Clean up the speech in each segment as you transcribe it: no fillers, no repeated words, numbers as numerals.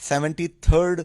73rd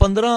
15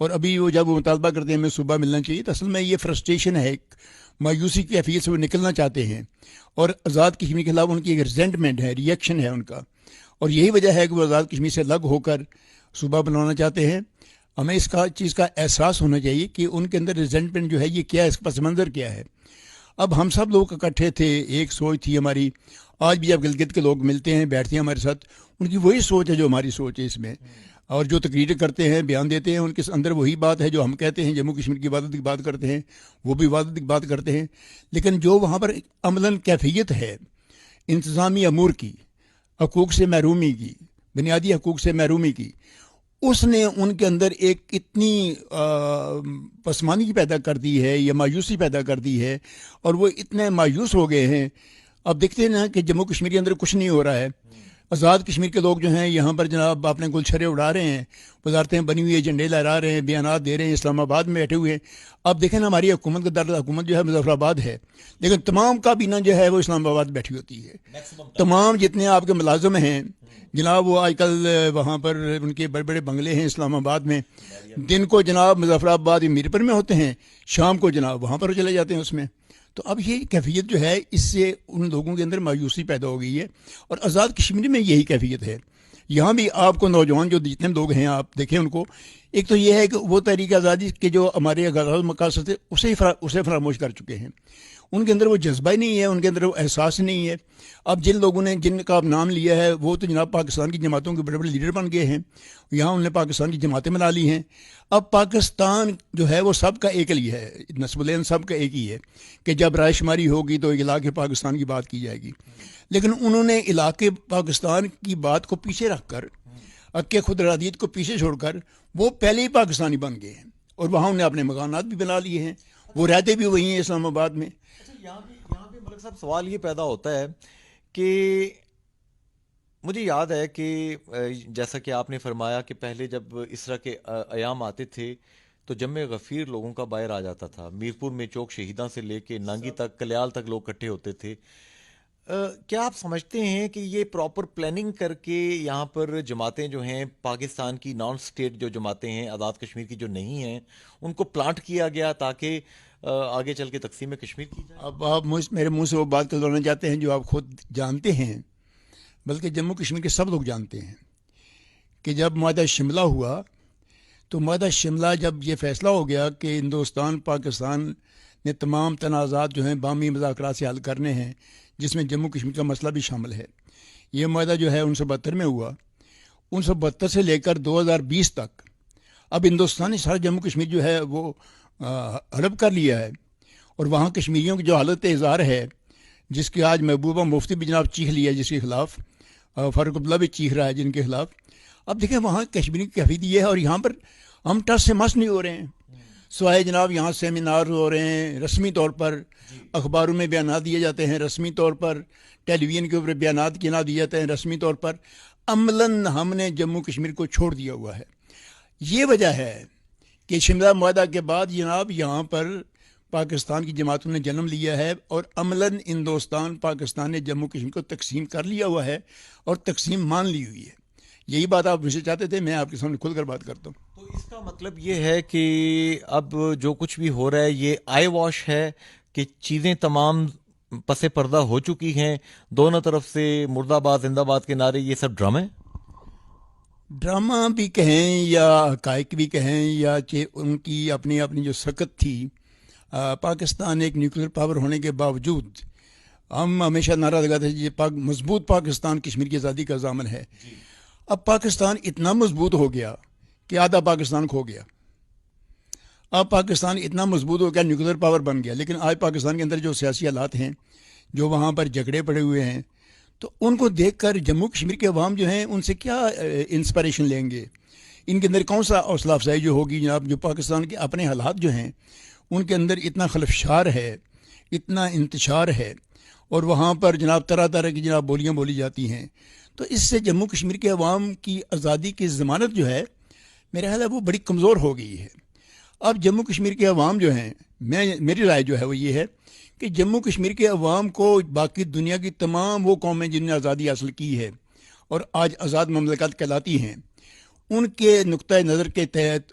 اور ابھی وہ جب وہ مطالبہ کرتے ہیں ہمیں صوبہ ملنا چاہیے، تو اصل میں یہ فرسٹریشن ہے، ایک مایوسی کی کیفیت سے وہ نکلنا چاہتے ہیں، اور آزاد کشمیر کے خلاف ان کی ایک ریزنٹمنٹ ہے، ریئیکشن ہے ان کا، اور یہی وجہ ہے کہ وہ آزاد کشمیر سے الگ ہو کر صوبہ بنانا چاہتے ہیں۔ ہمیں اس کا چیز کا احساس ہونا چاہیے کہ ان کے اندر ریزنٹمنٹ جو ہے یہ کیا ہے، اس کا پس منظر کیا ہے۔ اب ہم سب لوگ اکٹھے تھے، ایک سوچ تھی ہماری، آج بھی جب گلگت کے لوگ ملتے ہیں بیٹھتے ہیں ہمارے ساتھ، ان کی وہی سوچ ہے جو ہماری سوچ ہے اس میں، اور جو تقریر کرتے ہیں بیان دیتے ہیں ان کے اندر وہی بات ہے جو ہم کہتے ہیں، جموں کشمیر کی عبادت کی بات کرتے ہیں، وہ بھی عبادت کی بات کرتے ہیں، لیکن جو وہاں پر عملاً کیفیت ہے انتظامی امور کی، حقوق سے محرومی کی، بنیادی حقوق سے محرومی کی، اس نے ان کے اندر ایک اتنی پسماندگی پیدا کر دی ہے یا مایوسی پیدا کر دی ہے، اور وہ اتنے مایوس ہو گئے ہیں۔ اب دیکھتے ہیں نا کہ جموں کشمیر کے اندر کچھ نہیں ہو رہا ہے، آزاد کشمیر کے لوگ جو ہیں یہاں پر جناب اپنے گلچھرے اڑا رہے ہیں، وزارتیں بنی ہوئی ہے، جھنڈے لہرا رہے ہیں، بیانات دے رہے ہیں، اسلام آباد میں بیٹھے ہوئے ہیں۔ اب دیکھیں نا ہماری حکومت کا دارالحکومت جو ہے مظفر آباد ہے، لیکن تمام کابینہ جو ہے وہ اسلام آباد بیٹھی ہوتی ہے، تمام جتنے آپ کے ملازم ہیں جناب وہ آج کل وہاں پر ان کے بڑے بڑے بنگلے ہیں اسلام آباد میں، دن کو جناب مظفر آباد میرپور میں ہوتے ہیں، شام کو جناب وہاں پر چلے جاتے ہیں اس میں۔ تو اب یہ کیفیت جو ہے اس سے ان لوگوں کے اندر مایوسی پیدا ہو گئی ہے، اور آزاد کشمیر میں یہی کیفیت ہے۔ یہاں بھی آپ کو نوجوان جو جتنے لوگ ہیں آپ دیکھیں ان کو، ایک تو یہ ہے کہ وہ تحریک آزادی کے جو ہمارے غرض مقاصد تھے اسے فراموش کر چکے ہیں، ان کے اندر وہ جذبہ ہی نہیں ہے، ان کے اندر وہ احساس نہیں ہے۔ اب جن لوگوں نے جن کا نام لیا ہے وہ تو جناب پاکستان کی جماعتوں کے بڑے بڑے لیڈر بن گئے ہیں، یہاں انہوں نے پاکستان کی جماعتیں بنا لی ہیں۔ اب پاکستان جو ہے وہ سب کا ایک ہی ہے، نسب العین سب کا ایک ہی ہے کہ جب رائے شماری ہوگی تو علاقے پاکستان کی بات کی جائے گی، لیکن انہوں نے علاقے پاکستان کی بات کو پیچھے رکھ کر، حق خود ارادیت کو پیچھے چھوڑ کر وہ پہلے ہی پاکستانی بن گئے ہیں، اور وہاں انہیں اپنے مکانات بھی بنا لیے ہیں، وہ رہتے بھی وہی ہیں اسلام آباد میں۔ یہاں پہ ملک صاحب سوال یہ پیدا ہوتا ہے کہ مجھے یاد ہے کہ جیسا کہ آپ نے فرمایا کہ پہلے جب اس طرح کے ایام آتے تھے تو جمع غفیر لوگوں کا باہر آ جاتا تھا، میرپور میں چوک شہیداں سے لے کے نانگی تک، کلیال تک لوگ اکٹھے ہوتے تھے۔ کیا آپ سمجھتے ہیں کہ یہ پراپر پلاننگ کر کے یہاں پر جماعتیں جو ہیں پاکستان کی نان سٹیٹ جو جماعتیں ہیں آزاد کشمیر کی جو نہیں ہیں ان کو پلانٹ کیا گیا تاکہ آگے چل کے تقسیم کشمیر کی جائے؟ اب آپ میرے منہ سے وہ بات کروانا چاہتے ہیں جو آپ خود جانتے ہیں، بلکہ جموں کشمیر کے سب لوگ جانتے ہیں کہ جب معاہدہ شملہ ہوا تو معاہدہ شملہ جب یہ فیصلہ ہو گیا کہ ہندوستان پاکستان نے تمام تنازعات جو ہیں باہمی مذاکرات سے حل کرنے ہیں، جس میں جموں کشمیر کا مسئلہ بھی شامل ہے، یہ معاہدہ جو ہے 1972 میں ہوا، 1972 سے لے کر 2020 تک اب ہندوستان نے سارا جموں کشمیر جو ہے وہ ہڑپ کر لیا ہے، اور وہاں کشمیریوں کی جو حالت اظہار ہے جس کی آج محبوبہ مفتی بھی جناب چیخ لیا ہے، جس کے خلاف فاروق عبداللہ بھی چیخ رہا ہے جن کے خلاف، اب دیکھیں وہاں کشمیری کی کیفیت یہ ہے، اور یہاں پر ہم ٹس سے مس نہیں ہو رہے ہیں، سوائے جناب یہاں سیمینار ہو رہے ہیں، رسمی طور پر اخباروں میں بیانات دیے جاتے ہیں، رسمی طور پر ٹیلی ویژن کے اوپر بیانات کے نام دیے جاتے ہیں، رسمی طور پر عملاً ہم نے جموں کشمیر کو چھوڑ دیا ہوا ہے۔ یہ وجہ ہے کہ شملہ معاہدہ کے بعد جناب یہاں پر پاکستان کی جماعتوں نے جنم لیا ہے، اور عملاً ہندوستان پاکستان نے جموں کشمیر کو تقسیم کر لیا ہوا ہے اور تقسیم مان لی ہوئی ہے۔ یہی بات آپ مجھ سے چاہتے تھے، میں آپ کے سامنے کھل کر بات کرتا ہوں۔ تو اس کا مطلب یہ ہے کہ اب جو کچھ بھی ہو رہا ہے یہ آئی واش ہے کہ چیزیں تمام پس پردہ ہو چکی ہیں، دونوں طرف سے مرد آباد زندہ باد کے نعرے، یہ سب ڈرامے ڈرامہ بھی کہیں یا حقائق بھی کہیں، یا ان کی اپنی جو سکت تھی، پاکستان ایک نیوکلیر پاور ہونے کے باوجود ہم ہمیشہ نعرہ لگاتے تھے یہ مضبوط پاکستان کشمیر کی آزادی کا ضامن ہے۔ اب پاکستان اتنا مضبوط ہو گیا کہ آدھا پاکستان کھو گیا، اب پاکستان اتنا مضبوط ہو گیا نیوکلیر پاور بن گیا، لیکن آج پاکستان کے اندر جو سیاسی حالات ہیں، جو وہاں پر جھگڑے پڑے ہوئے ہیں، تو ان کو دیکھ کر جموں کشمیر کے عوام جو ہیں ان سے کیا انسپائریشن لیں گے؟ ان کے اندر کون سا حوصلہ افزائی جو ہوگی جناب؟ جو پاکستان کے اپنے حالات جو ہیں ان کے اندر اتنا خلفشار ہے، اتنا انتشار ہے، اور وہاں پر جناب طرح طرح کی جناب بولیاں بولی جاتی ہیں، تو اس سے جموں کشمیر کے عوام کی آزادی کی ضمانت جو ہے میرا خیال ہے وہ بڑی کمزور ہو گئی ہے۔ اب جموں کشمیر کے عوام جو ہیں، میری رائے جو ہے وہ یہ ہے کہ جموں کشمیر کے عوام کو باقی دنیا کی تمام وہ قومیں جنہوں نے آزادی حاصل کی ہے اور آج آزاد مملکت کہلاتی ہیں، ان کے نقطۂ نظر کے تحت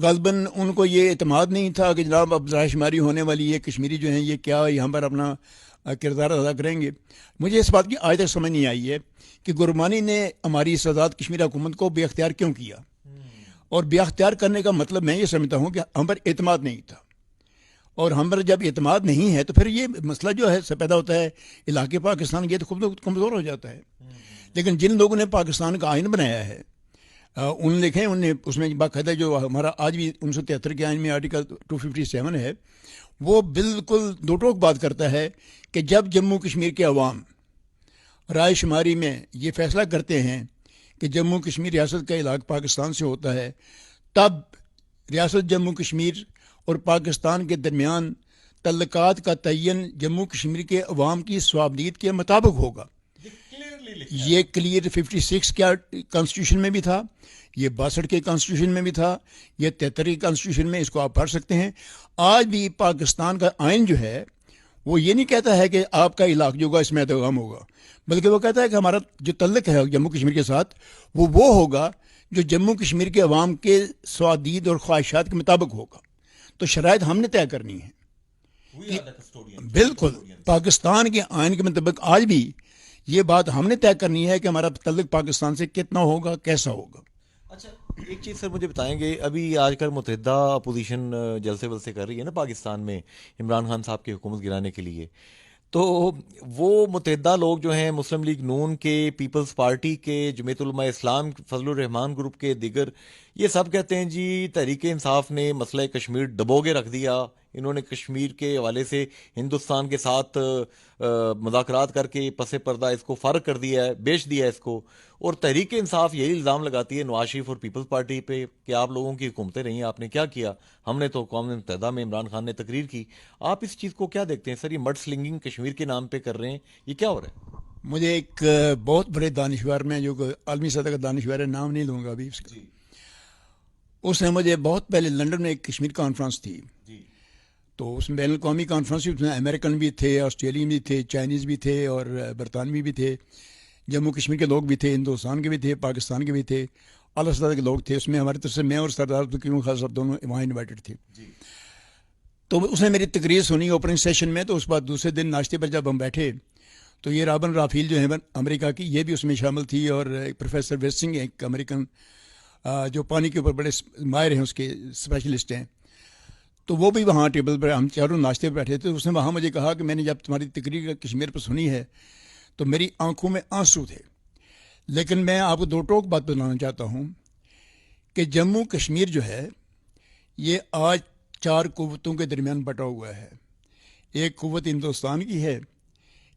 غالباً ان کو یہ اعتماد نہیں تھا کہ جناب اب رائے شماری ہونے والی ہے، کشمیری جو ہیں یہ کیا یہاں پر اپنا کردار ادا کریں گے. مجھے اس بات کی آج تک سمجھ نہیں آئی ہے کہ گرمانی نے ہماری اس آزاد کشمیر حکومت کو بے اختیار کیوں کیا. اور بے اختیار کرنے کا مطلب میں یہ سمجھتا ہوں کہ ہم پر اعتماد نہیں تھا، اور ہم پر جب اعتماد نہیں ہے تو پھر یہ مسئلہ جو ہے پیدا ہوتا ہے علاقے پاکستان یہ تو خود کمزور ہو جاتا ہے. لیکن جن لوگوں نے پاکستان کا آئین بنایا ہے انہوں نے دیکھیں، انہوں نے اس میں باقاعدہ جو ہمارا آج بھی 1973 کے آئین میں آرٹیکل 257 ہے وہ بالکل دو ٹوک بات کرتا ہے کہ جب جموں کشمیر کے عوام رائے شماری میں یہ فیصلہ کرتے ہیں کہ جموں کشمیر ریاست کا علاقہ پاکستان سے ہوتا ہے، تب ریاست جموں کشمیر اور پاکستان کے درمیان تعلقات کا تعین جموں کشمیر کے عوام کی صوابدید کے مطابق ہوگا. یہ کلیئر 56 کا کانسٹیٹیوشن میں بھی تھا، یہ 62 کے کانسٹیٹیوشن میں بھی تھا، یہ 73 کے کانسٹیٹیوشن میں، اس کو آپ پڑھ سکتے ہیں. آج بھی پاکستان کا آئین جو ہے وہ یہ نہیں کہتا ہے کہ آپ کا علاقہ جو ہوگا اس میں ادغام ہوگا، بلکہ وہ کہتا ہے کہ ہمارا جو تعلق ہے جموں کشمیر کے ساتھ وہ ہوگا جو جموں کشمیر کے عوام کے صوابدید اور خواہشات کے مطابق ہوگا. تو شرائط ہم نے طے کرنی ہے. بالکل پاکستان کے آئین کے مطابق آج بھی یہ بات ہم نے طے کرنی ہے کہ ہمارا تعلق پاکستان سے کتنا ہوگا، کیسا ہوگا. اچھا ایک چیز سر مجھے بتائیں گے، ابھی آج کل متحدہ اپوزیشن جلسے ولسے کر رہی ہے نا پاکستان میں عمران خان صاحب کی حکومت گرانے کے لیے، تو وہ متحدہ لوگ جو ہیں مسلم لیگ نون کے، پیپلز پارٹی کے، جمعیت علماء اسلام، فضل الرحمان گروپ کے، دیگر، یہ سب کہتے ہیں جی تحریک انصاف نے مسئلہ کشمیر دبوگے رکھ دیا، انہوں نے کشمیر کے حوالے سے ہندوستان کے ساتھ مذاکرات کر کے پس پردہ اس کو فارغ کر دیا ہے، بیچ دیا ہے اس کو. اور تحریک انصاف یہی الزام لگاتی ہے نواز شریف اور پیپلز پارٹی پہ کہ آپ لوگوں کی حکومتیں رہی ہیں، آپ نے کیا کیا، ہم نے تو اقوام متحدہ میں عمران خان نے تقریر کی. آپ اس چیز کو کیا دیکھتے ہیں سر؟ یہ مڈ سلنگنگ کشمیر کے نام پہ کر رہے ہیں، یہ کیا ہو رہا ہے؟ مجھے ایک بہت بڑے دانشور میں جو عالمی سطح کا دانشور ہے، نام نہیں لوں گا ابھی اس کا، اس نے مجھے بہت پہلے لنڈن میں ایک کشمیر کانفرنس تھی، تو اس میں بین الاقوامی کانفرنس تھی، اس میں امریکن بھی تھے، آسٹریلین بھی تھے، چائنیز بھی تھے اور برطانوی بھی تھے، جموں کشمیر کے لوگ بھی تھے، ہندوستان کے بھی تھے، پاکستان کے بھی تھے، اعلیٰ سطح کے لوگ تھے. اس میں ہماری طرف سے میں اور سردار عبدالکریم خان صاحب دونوں وہاں انوائٹڈ تھے. تو اس نے میری تقریر سنی اوپننگ سیشن میں. تو اس بعد دوسرے دن ناشتے پر جب ہم بیٹھے تو یہ رابن رافیل جو ہے امریکہ کی، یہ بھی اس میں شامل تھی، اور پروفیسر ویسنگ ایک امریکن جو پانی کے اوپر بڑے ماہر ہیں، اس کے اسپیشلسٹ ہیں، تو وہ بھی وہاں ٹیبل پر، ہم چاروں ناشتے پہ بیٹھے تھے. اس نے وہاں مجھے کہا کہ میں نے جب تمہاری تقریر کشمیر پر سنی ہے تو میری آنکھوں میں آنسو تھے، لیکن میں آپ کو دو ٹوک بات بتانا چاہتا ہوں کہ جموں کشمیر جو ہے یہ آج 4 قوتوں کے درمیان بٹا ہوا ہے. ایک قوت ہندوستان کی ہے،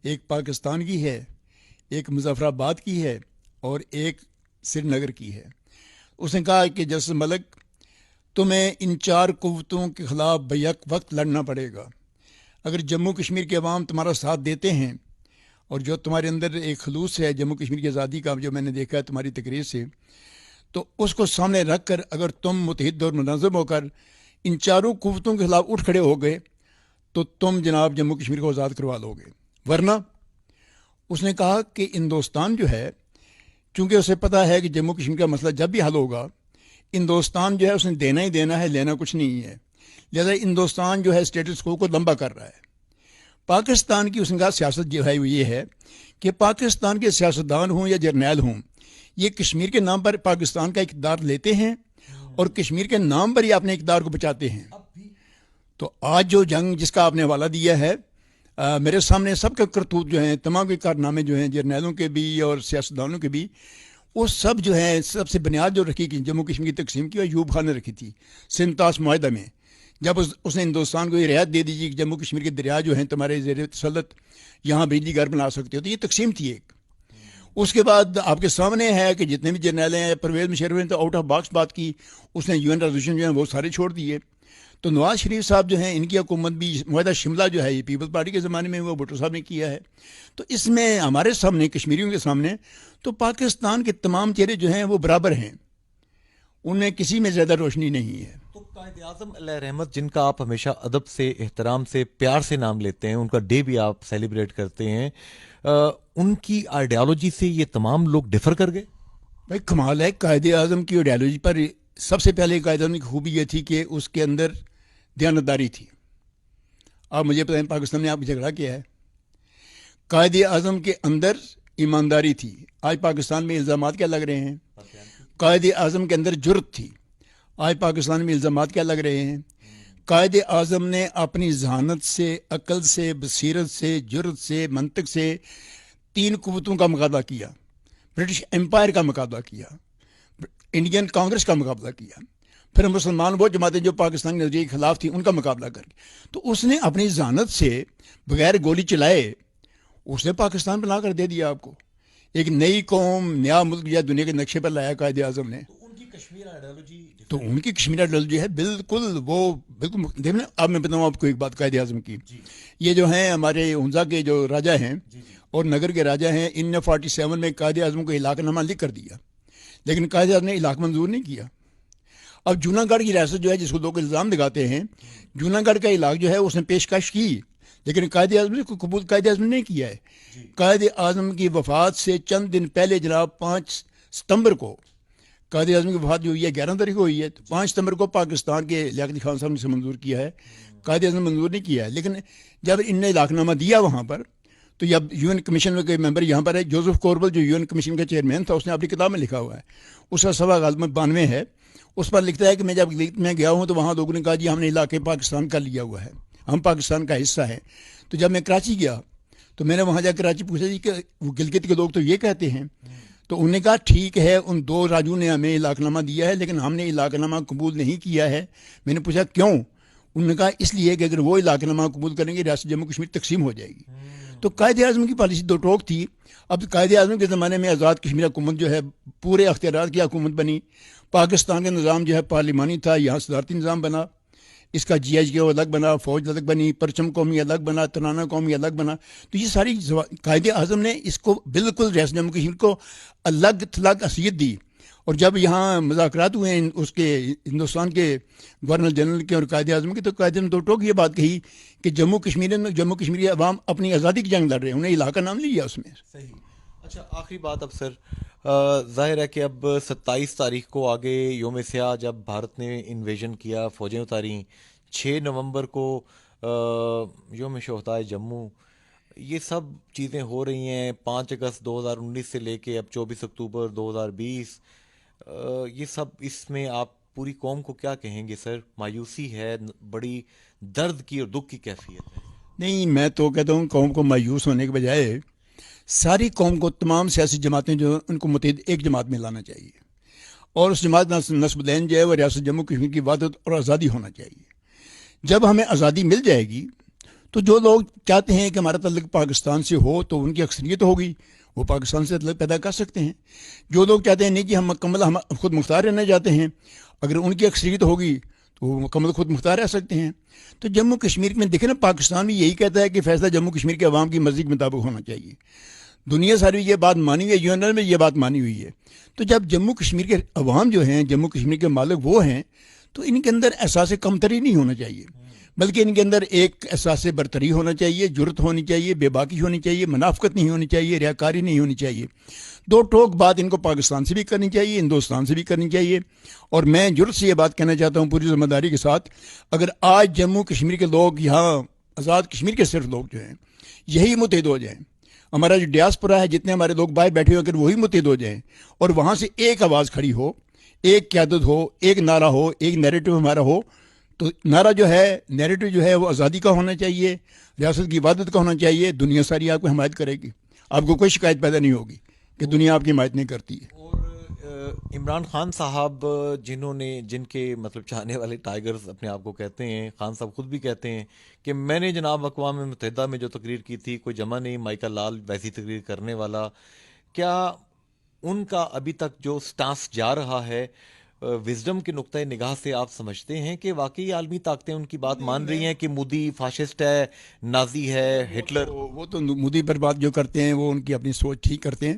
ایک پاکستان کی ہے، ایک مظفر آباد کی ہے، اور ایک سری نگر کی ہے. اس نے کہا کہ جسٹس ملک تمہیں ان 4 قوتوں کے خلاف بیک وقت لڑنا پڑے گا. اگر جموں کشمیر کے عوام تمہارا ساتھ دیتے ہیں، اور جو تمہارے اندر ایک خلوص ہے جموں کشمیر کی آزادی کا، جو میں نے دیکھا ہے تمہاری تقریر سے، تو اس کو سامنے رکھ کر اگر تم متحد اور منظم ہو کر ان 4 قوتوں کے خلاف اٹھ کھڑے ہو گئے تو تم جناب جموں کشمیر کو آزاد کروا لو گے. ورنہ اس نے کہا کہ ہندوستان جو ہے، چونکہ اسے پتہ ہے کہ جموں کشمیر کا مسئلہ جب بھی حل ہوگا ہندوستان جو ہے اس نے دینا ہی دینا ہے، لینا کچھ نہیں ہے، لہذا ہندوستان جو ہے اسٹیٹس کو لمبا کر رہا ہے. پاکستان کی اس نے کہا سیاست جو ہے وہ یہ ہے کہ پاکستان کے سیاستدان ہوں یا جرنیل ہوں، یہ کشمیر کے نام پر پاکستان کا اقتدار لیتے ہیں اور کشمیر کے نام پر ہی اپنے اقتدار کو بچاتے ہیں. تو آج جو جنگ جس کا آپ نے حوالہ دیا ہے، میرے سامنے سب کے کرتوت جو ہیں، تمام کے کارنامے جو ہیں، جرنیلوں کے بھی اور سیاستدانوں کے بھی، وہ سب جو ہیں، سب سے بنیاد جو رکھی کہ جموں کشمیر کی تقسیم کی، ایوب خان نے رکھی تھی 37 معاہدہ میں، جب اس نے ہندوستان کو یہ رعایت دے دی کہ جموں کشمیر کے دریا جو ہیں تمہارے زیر تسلط، یہاں بجلی گھر بنا سکتے ہو. تو یہ تقسیم تھی ایک. اس کے بعد آپ کے سامنے ہے کہ جتنے بھی جرنیل ہیں، پرویز مشرف نے تو آؤٹ آف باکس بات کی، اس نے UN ریزولوشن جو ہیں وہ سارے چھوڑ دیے. تو نواز شریف صاحب جو ہیں، ان کی حکومت بھی معاہدہ شملہ جو ہے یہ پیپلز پارٹی کے زمانے میں وہ بھٹو صاحب نے کیا ہے. تو اس میں ہمارے سامنے، کشمیریوں کے سامنے، تو پاکستان کے تمام چہرے جو ہیں وہ برابر ہیں، ان میں کسی میں زیادہ روشنی نہیں ہے. تو قائد اعظم علیہ رحمت، جن کا آپ ہمیشہ ادب سے، احترام سے، پیار سے نام لیتے ہیں، ان کا ڈے بھی آپ سیلیبریٹ کرتے ہیں، ان کی آئیڈیالوجی سے یہ تمام لوگ ڈفر کر گئے؟ بھائی کمال ہے، قائد اعظم کی آئیڈیالوجی پر سب سے پہلے قائد اعظم کی خوبی یہ تھی کہ اس کے اندر دیانتداری تھی. آپ مجھے بتائیں پاکستان نے آپ کی جھگڑا کیا ہے؟ قائد اعظم کے اندر ایمانداری تھی. آج پاکستان میں الزامات کیا لگ رہے ہیں؟ قائد اعظم کے اندر جرت تھی. آج پاکستان میں الزامات کیا لگ رہے ہیں؟ قائد اعظم نے اپنی ذہانت سے، عقل سے، بصیرت سے، جرت سے، منطق سے 3 قوتوں کا مقابلہ کیا. برٹش امپائر کا مقابلہ کیا، انڈین کانگریس کا مقابلہ کیا، پھر مسلمان وہ جماعتیں جو پاکستان کے نظریے کے خلاف تھیں ان کا مقابلہ کر کے. تو اس نے اپنی ذہانت سے بغیر گولی چلائے اس نے پاکستان بنا کر دے دیا آپ کو. ایک نئی قوم، نیا ملک یا دنیا کے نقشے پر لایا قائد اعظم نے. تو ان کی کشمیر آئیڈیالوجی ہے بالکل وہ بالکل. دیکھیں اب میں بتاؤں آپ کو ایک بات قائد اعظم کی. یہ جو ہیں ہمارے ہنزا کے جو راجا ہیں اور نگر کے راجا ہیں، ان نے 47 میں قائد اعظم کو علاقہ نامہ لکھ کر دیا، لیکن قائد اعظم نے علاقہ منظور نہیں کیا. اب جوناگڑھ کی ریاست جو ہے جس کو لوگ الزام لگاتے ہیں، جوناگڑھ کا علاقہ جو ہے اس نے پیشکش کی، لیکن قائد اعظم نے قبول قائد اعظم نے کیا ہے. قائد اعظم کی وفات سے چند دن پہلے جناب 5 ستمبر کو قائد اعظم کی وفات جو ہوئی ہے 11 تاریخ کو ہوئی ہے، 5 ستمبر کو پاکستان کے لیاقت خان صاحب نے اسے منظور کیا ہے. قائد اعظم نے منظور نہیں کیا ہے. لیکن جب ان نے علاقہ نامہ دیا وہاں پر، تو جب یو این کمیشن کے ممبر یہاں پر ہے، جوزف کوربل جو یو این کمیشن کا چیئرمین تھا، اس نے اپنی کتاب میں لکھا ہوا ہے، اس کا صفحہ غالباً 92 ہے، اس پر لکھتا ہے کہ میں جب میں گیا ہوں تو وہاں لوگوں نے کہا جی ہم نے علاقے پاکستان کا لیا ہوا ہے، ہم پاکستان کا حصہ ہے. تو جب میں کراچی گیا تو میں نے وہاں جا کراچی پوچھا جی کہ وہ گلگت کے لوگ تو یہ کہتے ہیں. تو انہوں نے کہا ٹھیک ہے ان 2 راجوں نے ہمیں علاقہ نامہ دیا ہے لیکن ہم نے علاقہ نامہ قبول نہیں کیا ہے. میں نے پوچھا کیوں؟ انہوں نے کہا اس لیے کہ اگر وہ علاقہ نامہ قبول کریں گے ریاست جموں کشمیر تقسیم ہو جائے گی. تو قائد اعظم کی پالیسی 2 ٹوک تھی. اب قائد اعظم کے زمانے میں آزاد کشمیر حکومت جو ہے پورے اختیارات کی حکومت بنی. پاکستان کا نظام جو ہے پارلیمانی تھا، یہاں صدارتی نظام بنا، اس کا جی ایچ کے الگ بنا، فوج الگ بنی، پرچم قومی الگ بنا، ترانہ قومی الگ بنا. تو یہ ساری قائد اعظم نے اس کو بالکل ریاست جموں کشمیر کو الگ تھلگ حیثیت دی. اور جب یہاں مذاکرات ہوئے ہیں اس کے ہندوستان کے گورنر جنرل کے اور قائد اعظم کے، تو قائد اعظم 2 ٹوک یہ بات کہی کہ جموں کشمیری عوام اپنی آزادی کی جنگ لڑ رہے ہیں، انہیں علاقہ نام نہیں لیا اس میں. صحیح. اچھا آخری بات اب سر، ظاہر ہے کہ اب 27 تاریخ کو آگے یوم سیاہ جب بھارت نے انویژن کیا، فوجیں اتاریں، 6 نومبر کو یوم شہدائے جموں، یہ سب چیزیں ہو رہی ہیں. 5 اگست 2019 سے لے کے اب 24 اکتوبر 2020، یہ سب اس میں آپ پوری قوم کو کیا کہیں گے سر؟ مایوسی ہے، بڑی درد کی اور دکھ کی کیفیت ہے. نہیں، میں تو کہتا ہوں قوم کو مایوس ہونے کے بجائے ساری قوم کو، تمام سیاسی جماعتیں جو ان کو متحد ایک جماعت میں لانا چاہیے، اور اس جماعت نصب العین جو ہے وہ ریاست جموں کشمیر کی وحدت اور آزادی ہونا چاہیے. جب ہمیں آزادی مل جائے گی تو جو لوگ چاہتے ہیں کہ ہمارا تعلق پاکستان سے ہو تو ان کی اکثریت ہوگی، وہ پاکستان سے تعلق پیدا کر سکتے ہیں. جو لوگ چاہتے ہیں نہیں کہ ہم مکمل خود مختار رہنا چاہتے ہیں، اگر ان کی اکثریت ہوگی تو وہ مکمل خود مختار رہ سکتے ہیں. تو جموں کشمیر میں دیکھیں نا، پاکستان بھی یہی کہتا ہے کہ فیصلہ جموں کشمیر کے عوام کی مرضی کے مطابق ہونا چاہیے. دنیا ساری یہ بات مانی ہوئی ہے، یو این ایل میں یہ بات مانی ہوئی ہے. تو جب جموں کشمیر کے عوام جو ہیں، جموں کشمیر کے مالک وہ ہیں، تو ان کے اندر احساس کمتری نہیں ہونا چاہیے، بلکہ ان کے اندر ایک احساس برتری ہونا چاہیے، جرت ہونی چاہیے، بے باکی ہونی چاہیے، منافقت نہیں ہونی چاہیے، ریاکاری نہیں ہونی چاہیے. 2 ٹوک بات ان کو پاکستان سے بھی کرنی چاہیے، ہندوستان سے بھی کرنی چاہیے. اور میں جرت سے یہ بات کہنا چاہتا ہوں پوری ذمہ داری کے ساتھ، اگر آج جموں کشمیر کے لوگ، یہاں آزاد کشمیر کے صرف لوگ جو ہیں یہی متحد ہو جائیں، ہمارا جو ڈیاسپورا ہے، جتنے ہمارے لوگ باہر بیٹھے ہوئے، اگر وہی متحد ہو جائیں اور وہاں سے ایک آواز کھڑی ہو، ایک قیادت ہو، ایک نعرہ ہو، ایک نیریٹو ہمارا ہو، تو نعرہ جو ہے، نیریٹو جو ہے وہ آزادی کا ہونا چاہیے، ریاست کی عبادت کا ہونا چاہیے. دنیا ساری آپ کو حمایت کرے گی، آپ کو کوئی شکایت پیدا نہیں ہوگی کہ دنیا آپ کی حمایت نہیں کرتی ہے. اور عمران خان صاحب جن کے مطلب چاہنے والے ٹائیگرز اپنے آپ کو کہتے ہیں، خان صاحب خود بھی کہتے ہیں کہ میں نے جناب اقوام متحدہ میں جو تقریر کی تھی کوئی جمع نہیں، مائیکل لال ویسی تقریر کرنے والا. کیا ان کا ابھی تک جو سٹانس جا رہا ہے وزڈم کے نقطۂ نگاہ سے آپ سمجھتے ہیں کہ واقعی عالمی طاقتیں ان کی بات مان رہی ہیں کہ مودی فاشسٹ ہے، نازی ہے، ہٹلر؟ وہ تو مودی پر بات جو کرتے ہیں وہ ان کی اپنی سوچ ٹھیک کرتے ہیں،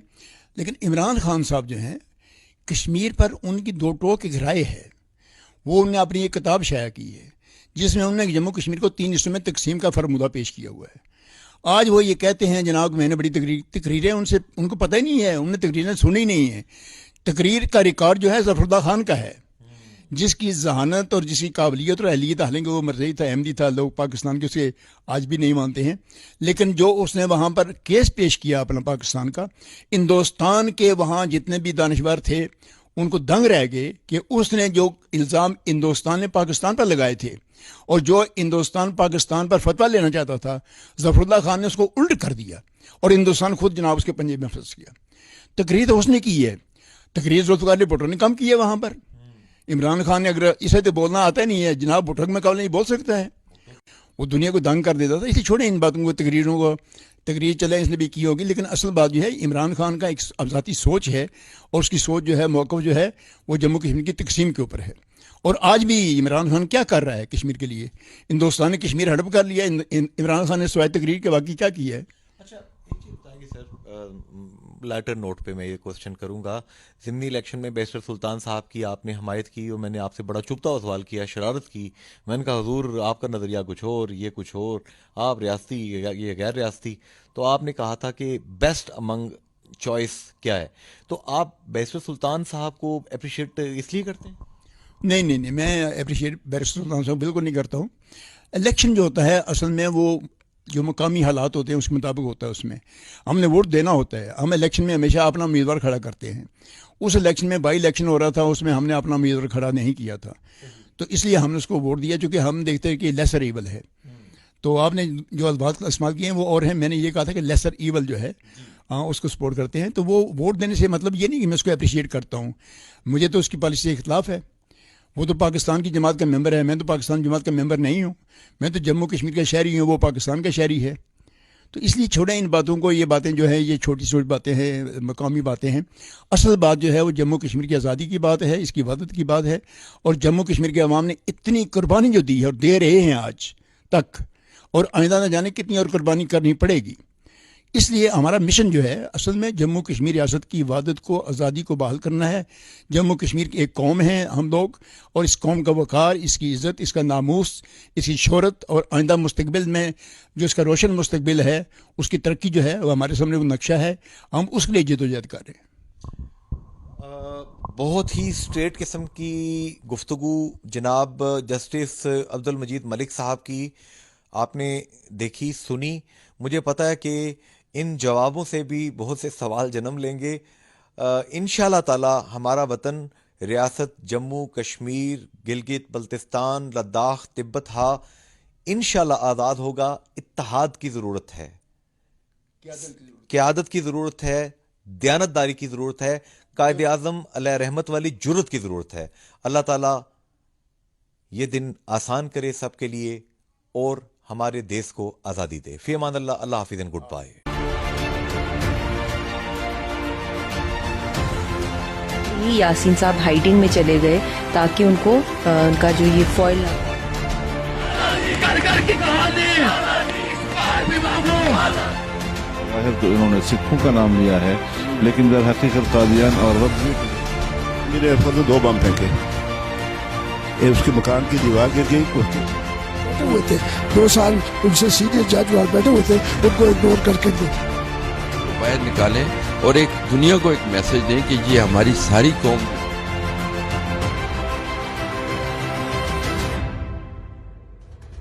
لیکن عمران خان صاحب جو ہیں کشمیر پر ان کی 2 ٹوک ایک رائے ہے. وہ انہوں نے اپنی ایک کتاب شائع کی ہے جس میں انہوں نے جموں کشمیر کو 3 حصوں میں تقسیم کا فرمودہ پیش کیا ہوا ہے. آج وہ یہ کہتے ہیں جناب میں نے بڑی تقریریں ان کو پتہ ہی نہیں ہے، انہوں نے تقریریں سنی نہیں ہیں. تقریر کا ریکارڈ جو ہے ظفر اللہ خان کا ہے. جس کی ذہانت اور جس کی قابلیت اور اہلیت، حالانکہ وہ مرزئی تھا، احمدی تھا، لوگ پاکستان کے اسے آج بھی نہیں مانتے ہیں، لیکن جو اس نے وہاں پر کیس پیش کیا اپنا پاکستان کا، ہندوستان کے وہاں جتنے بھی دانشور تھے ان کو دنگ رہ گئے کہ اس نے جو الزام ہندوستان نے پاکستان پر لگائے تھے اور جو ہندوستان پاکستان پر فتویٰ لینا چاہتا تھا، ظفر اللہ خان نے اس کو الٹ کر دیا اور ہندوستان خود جناب اس کے پنجے میں پھنس گیا۔ تقریر تو اس نے کی ہے، تقریر ذوالفقار علی بھٹو نے کم کی ہے وہاں پر۔ عمران خان نے اگر اسے تو بولنا آتا ہی نہیں ہے، جناب بھٹو میں قابل نہیں بول سکتا ہے، وہ دنیا کو دنگ کر دیتا تھا۔ اس لیے چھوڑیں ان باتوں کو، تقریروں کو، تقریر چلے اس نے بھی کی ہوگی، لیکن اصل بات جو ہے عمران خان کا ایک ذاتی سوچ ہے، اور اس کی سوچ جو ہے، موقف جو ہے، وہ جموں کشمیر کی تقسیم کے اوپر ہے۔ اور آج بھی عمران خان کیا کر رہا ہے کشمیر کے لیے؟ ہندوستان نے کشمیر ہڑپ کر لیا، عمران خان نے سوائے تقریر کے باقی کیا کیا ہے؟ اچھا ایک چیز بتائیں گے سر، لائٹر نوٹ پہ میں یہ کوشچن کروں گا، ضمنی الیکشن میں بیرسٹر سلطان صاحب کی آپ نے حمایت کی اور میں نے آپ سے بڑا چبھتا ہوا سوال کیا، شرارت کی، میں نے کہا حضور آپ کا نظریہ کچھ اور، یہ کچھ اور، آپ ریاستی یہ غیر ریاستی، تو آپ نے کہا تھا کہ بیسٹ امنگ چوائس کیا ہے، تو آپ بیرسٹر سلطان صاحب کو اپریشیٹ اس لیے کرتے ہیں؟ نہیں، میں اپریشیٹ بیرسٹر سلطان صاحب بالکل نہیں کرتا ہوں۔ الیکشن جو ہوتا ہے اصل میں وہ جو مقامی حالات ہوتے ہیں اس کے مطابق ہوتا ہے، اس میں ہم نے ووٹ دینا ہوتا ہے۔ ہم الیکشن میں ہمیشہ اپنا امیدوار کھڑا کرتے ہیں۔ اس الیکشن میں بائی الیکشن ہو رہا تھا، اس میں ہم نے اپنا امیدوار کھڑا نہیں کیا تھا، تو اس لیے ہم نے اس کو ووٹ دیا، چونکہ ہم دیکھتے ہیں کہ لیسر ایول ہے۔ تو آپ نے جو الفاظ استعمال کیے ہیں وہ اور ہیں، میں نے یہ کہا تھا کہ لیسر ایول جو ہے اس کو سپورٹ کرتے ہیں، تو وہ ووٹ دینے سے مطلب یہ نہیں کہ میں اس کو اپریشیٹ کرتا ہوں، مجھے تو اس کی پالیسی کے خلاف ہے۔ وہ تو پاکستان کی جماعت کا ممبر ہے، میں تو پاکستان جماعت کا ممبر نہیں ہوں، میں تو جموں کشمیر کا شہری ہوں، وہ پاکستان کا شہری ہے۔ تو اس لیے چھوڑیں ان باتوں کو، یہ باتیں جو ہیں یہ چھوٹی چھوٹی باتیں ہیں، مقامی باتیں ہیں۔ اصل بات جو ہے وہ جموں کشمیر کی آزادی کی بات ہے، اس کی وحدت کی بات ہے، اور جموں کشمیر کے عوام نے اتنی قربانی جو دی ہے اور دے رہے ہیں آج تک، اور آئندہ نہ جانے کتنی اور قربانی کرنی پڑے گی۔ اس لیے ہمارا مشن جو ہے اصل میں جموں کشمیر ریاست کی وحدت کو، آزادی کو بحال کرنا ہے۔ جموں کشمیر کی ایک قوم ہے ہم لوگ، اور اس قوم کا وقار، اس کی عزت، اس کا ناموس، اس کی شہرت، اور آئندہ مستقبل میں جو اس کا روشن مستقبل ہے، اس کی ترقی جو ہے وہ ہمارے سامنے وہ نقشہ ہے، ہم اس کے لیے جدوجہد کر رہے ہیں۔ بہت ہی اسٹریٹ قسم کی گفتگو جناب جسٹس عبد المجید ملک صاحب کی آپ نے دیکھی، سنی۔ مجھے پتہ ہے کہ ان جوابوں سے بھی بہت سے سوال جنم لیں گے۔ انشاءاللہ تعالی ہمارا وطن، ریاست جموں کشمیر، گلگت بلتستان، لداخ، تبت ہا انشاءاللہ آزاد ہوگا۔ اتحاد کی ضرورت ہے، قیادت کی ضرورت ہے، دیانتداری کی ضرورت ہے، قائد اعظم علیہ رحمت والی جرت کی ضرورت ہے۔ اللہ تعالیٰ یہ دن آسان کرے سب کے لیے اور ہمارے دیس کو آزادی دے۔ فی امان اللہ، اللہ حافظ اینڈ گڈ بائے۔ یاسین صاحب ہائیڈنگ میں چلے گئے تاکہ ان کو ان کا جو یہ فوائل ظاہر تو انہوں نے سکھوں کا نام لیا ہے، لیکن در حقیقت قادیان اور ربضی میرے افضل 2 بم پھینکے، اس کے مکان کی دیوار گر گئی، بیٹھے ہوئے تھے 2 سال ان سے سینئر جج وہاں بیٹھے ہوئے تھے، ان کو اگنور کر کے باہر نکالیں اور ایک دنیا کو ایک میسج دیں کہ یہ ہماری ساری قوم